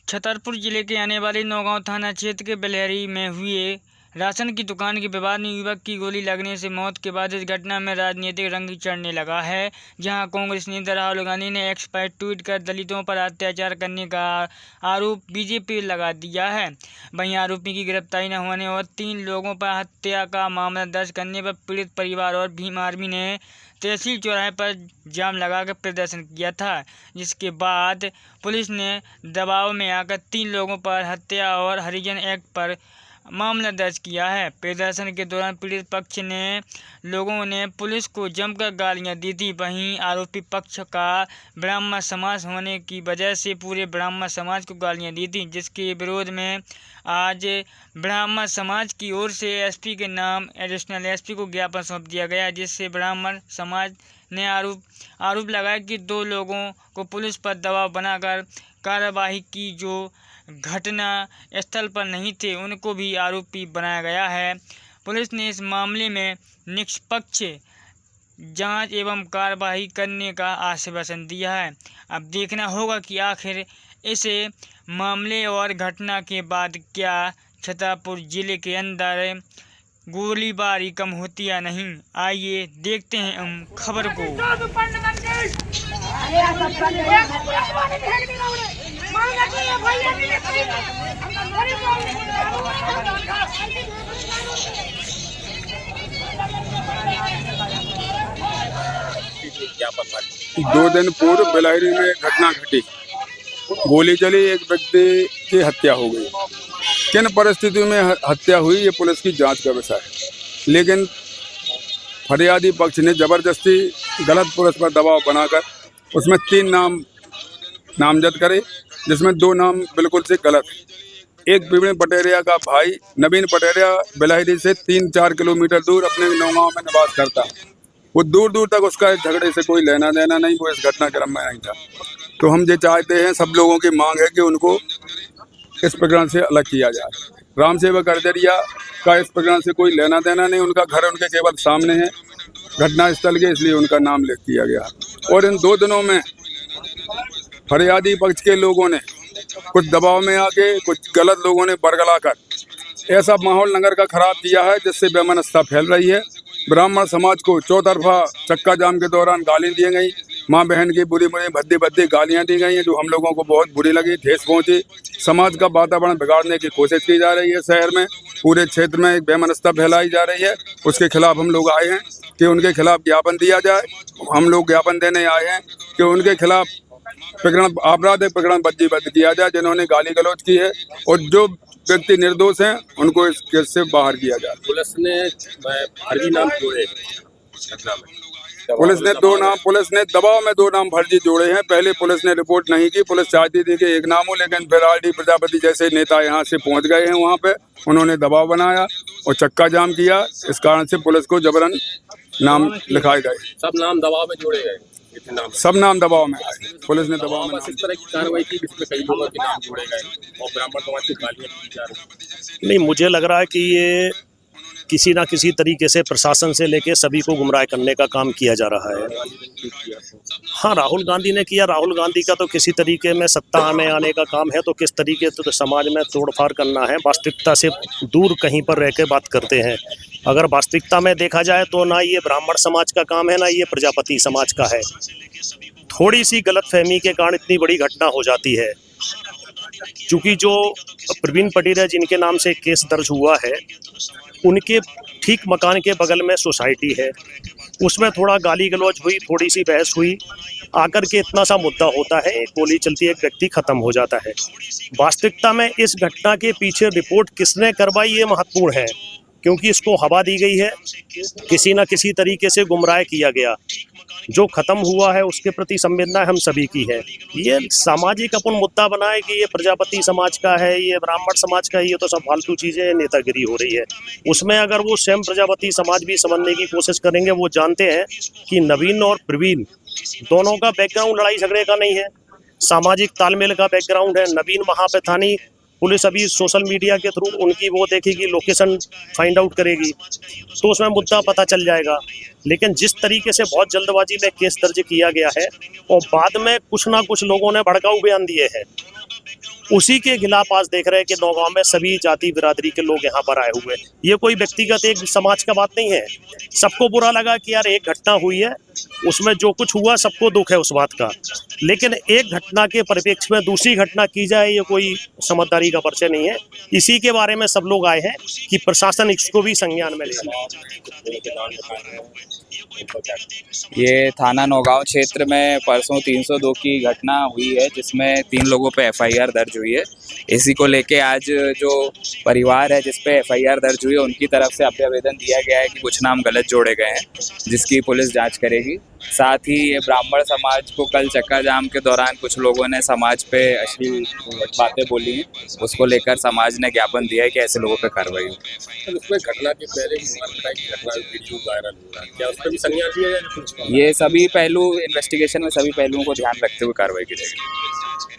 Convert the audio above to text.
छतरपुर जिले के आने वाले नौगांव थाना क्षेत्र के बेलहरी में हुए राशन की दुकान के विवाद में युवक की गोली लगने से मौत के बाद इस घटना में राजनीतिक रंग चढ़ने लगा है। जहां कांग्रेस नेता राहुल गांधी ने एक्स पर ट्वीट कर दलितों पर अत्याचार करने का आरोप बीजेपी लगा दिया है। वहीं आरोपी की गिरफ्तारी न होने और 3 लोगों पर हत्या का मामला दर्ज करने पर पीड़ित परिवार और भीम आर्मी ने तहसील चौराहे पर जाम लगाकर प्रदर्शन किया था, जिसके बाद पुलिस ने दबाव में आकर 3 लोगों पर हत्या और हरिजन एक्ट पर मामला दर्ज किया है। प्रदर्शन के दौरान पीड़ित पक्ष ने लोगों ने पुलिस को जमकर गालियां दी थी। वहीं आरोपी पक्ष का ब्राह्मण समाज होने की वजह से पूरे ब्राह्मण समाज को गालियां दी थी, जिसके विरोध में आज ब्राह्मण समाज की ओर से एसपी के नाम एडिशनल एसपी को ज्ञापन सौंप दिया गया, जिससे ब्राह्मण समाज ने आरोप लगाया कि 2 लोगों को पुलिस पर दबाव बनाकर कार्रवाई की जो घटना स्थल पर नहीं थे, उनको भी आरोपी बनाया गया है। पुलिस ने इस मामले में निष्पक्ष जांच एवं कार्रवाई करने का आश्वासन दिया है। अब देखना होगा कि आखिर इस मामले और घटना के बाद क्या छतरपुर जिले के अंदर गोलीबारी कम होती या नहीं। आइए देखते हैं हम खबर को। 2 दिन पूर्व बेलहरी में घटना घटी, गोली चली, एक व्यक्ति की हत्या हो गई। किन परिस्थितियों में हत्या हुई ये पुलिस की जांच का विषय है, लेकिन फरियादी पक्ष ने जबरदस्ती गलत पुलिस पर दबाव बनाकर उसमें 3 नाम नामजद करे, जिसमें 2 नाम बिल्कुल से गलत है। एक प्रवीण पटेरिया का भाई नवीन पटेरिया बेलहरी से 3-4 किलोमीटर दूर अपने नौगांव में निवास करता है। वो दूर दूर तक उसका इस झगड़े से कोई लेना देना नहीं, वो इस घटनाक्रम में नहीं था। तो हम ये चाहते हैं, सब लोगों की मांग है कि उनको इस प्रकरण से अलग किया जाए। राम सेवक अर्जरिया का इस प्रकरण से कोई लेना देना नहीं, उनका घर उनके केवल सामने है घटना स्थल के, इसलिए उनका नाम लिख दिया गया। और इन 2 दिनों में फरियादी पक्ष के लोगों ने कुछ दबाव में आके कुछ गलत लोगों ने बरगला कर ऐसा माहौल नगर का खराब किया है, जिससे बेमनस्ता फैल रही है। ब्राह्मण समाज को चौतरफा चक्का जाम के दौरान गाली दी गई, माँ बहन की बुरी भद्दी गालियां दी गई हैं, जो हम लोगों को बहुत बुरी लगी, ठेस पहुंची। समाज का वातावरण बिगाड़ने की कोशिश की जा रही है। शहर में पूरे क्षेत्र में एक बेमनस्ता फैलाई जा रही है, उसके खिलाफ हम लोग आए हैं कि उनके खिलाफ ज्ञापन दिया जाए। हम लोग ज्ञापन देने आए हैं कि उनके खिलाफ प्रकरण आपराधिक प्रकरण पंजीबद्ध किया जाए, जिन्होंने गाली गलौज की है, और जो व्यक्ति निर्दोष हैं उनको इस केस से बाहर किया जाए। पुलिस ने फर्जी नाम जोड़े, पुलिस ने दबाव में 2 नाम फर्जी जोड़े हैं। पहले पुलिस ने रिपोर्ट नहीं की, पुलिस चाहती थी कि एक नाम हो, लेकिन फिर आर डी प्रजापति जैसे नेता यहाँ से पहुँच गए हैं, वहाँ पे उन्होंने दबाव बनाया और चक्का जाम किया। इस कारण से पुलिस को जबरन नाम लिखाए गए। सब नाम दबाव में जोड़े गए, सब नाम दबाव में आए। पुलिस ने दबाव में इस तरह की कार्रवाई की जिसमें कई लोगों के नाम जोड़े गए और ब्राह्मण समाज की गालियां दी जा रही। नहीं, मुझे लग रहा है कि ये किसी ना किसी तरीके से प्रशासन से लेके सभी को गुमराह करने का काम किया जा रहा है। हाँ, राहुल गांधी ने किया। राहुल गांधी का तो किसी तरीके में सत्ता में आने का काम है, तो किस तरीके से तो समाज में तोड़फाड़ करना है, वास्तविकता से दूर कहीं पर रह के बात करते हैं। अगर वास्तविकता में देखा जाए तो ना ये ब्राह्मण समाज का काम है, ना ये प्रजापति समाज का है। थोड़ी सी गलतफहमी के कारण इतनी बड़ी घटना हो जाती है। क्योंकि जो प्रवीण पटेरिया जिनके नाम से केस दर्ज हुआ है, उनके ठीक मकान के बगल में सोसाइटी है, उसमें थोड़ा गाली गलौज हुई, थोड़ी सी बहस हुई, आकर के इतना सा मुद्दा होता है, एक गोली चलती है, एक व्यक्ति खत्म हो जाता है। वास्तविकता में इस घटना के पीछे रिपोर्ट किसने करवाई ये महत्वपूर्ण है, क्योंकि इसको हवा दी गई है, किसी न किसी तरीके से गुमराह किया गया। जो खत्म हुआ है उसके प्रति संवेदना हम सभी की है। ये सामाजिक अपन मुद्दा बनाए कि ये प्रजापति समाज का है, ये ब्राह्मण समाज का है, ये तो सब फालतू चीजें, नेतागिरी हो रही है। उसमें अगर वो स्वयं प्रजापति समाज भी समझने की कोशिश करेंगे, वो जानते हैं कि नवीन और प्रवीण दोनों का बैकग्राउंड लड़ाई झगड़े का नहीं है, सामाजिक तालमेल का बैकग्राउंड है। नवीन वहाँ पे था नहीं, पुलिस अभी सोशल मीडिया के थ्रू उनकी वो देखेगी, लोकेशन फाइंड आउट करेगी, तो उसमें मुद्दा पता चल जाएगा। लेकिन जिस तरीके से बहुत जल्दबाजी में केस दर्ज किया गया है और बाद में कुछ ना कुछ लोगों ने भड़काऊ बयान दिए हैं, उसी के खिलाफ आज देख रहे हैं कि नौगांव में सभी जाति बिरादरी के लोग यहाँ पर आए हुए हैं। ये कोई व्यक्तिगत एक समाज का बात नहीं है। सबको बुरा लगा कि यार एक घटना हुई है, उसमें जो कुछ हुआ सबको दुख है उस बात का, लेकिन एक घटना के परिप्रेक्ष्य में दूसरी घटना की जाए ये कोई समझदारी का परिचय नहीं है। इसी के बारे में सब लोग आए हैं कि प्रशासन इसको भी संज्ञान में ले। ये थाना नौगांव क्षेत्र में परसों 302 की घटना हुई है जिसमें 3 लोगों पे एफआईआर दर्ज हुई है। इसी को लेके आज जो परिवार है जिस पे एफआईआर दर्ज हुई है उनकी तरफ से अभ्यावेदन दिया गया है कि कुछ नाम गलत जोड़े गए हैं, जिसकी पुलिस जांच करेगी। साथ ही ये ब्राह्मण समाज को कल चक्का जाम के दौरान कुछ लोगों ने समाज पे अश्लील बातें बोली हैं, उसको लेकर समाज ने ज्ञापन दिया है कि ऐसे लोगों पे कार्रवाई हो। तो उसमें घटना के पहले घटना वीडियो वायरल हो रहा है, क्या उस पर भी संज्ञान लिया जाए? ये सभी पहलू इन्वेस्टिगेशन में सभी पहलुओं को ध्यान रखते हुए कार्रवाई की जाएगी।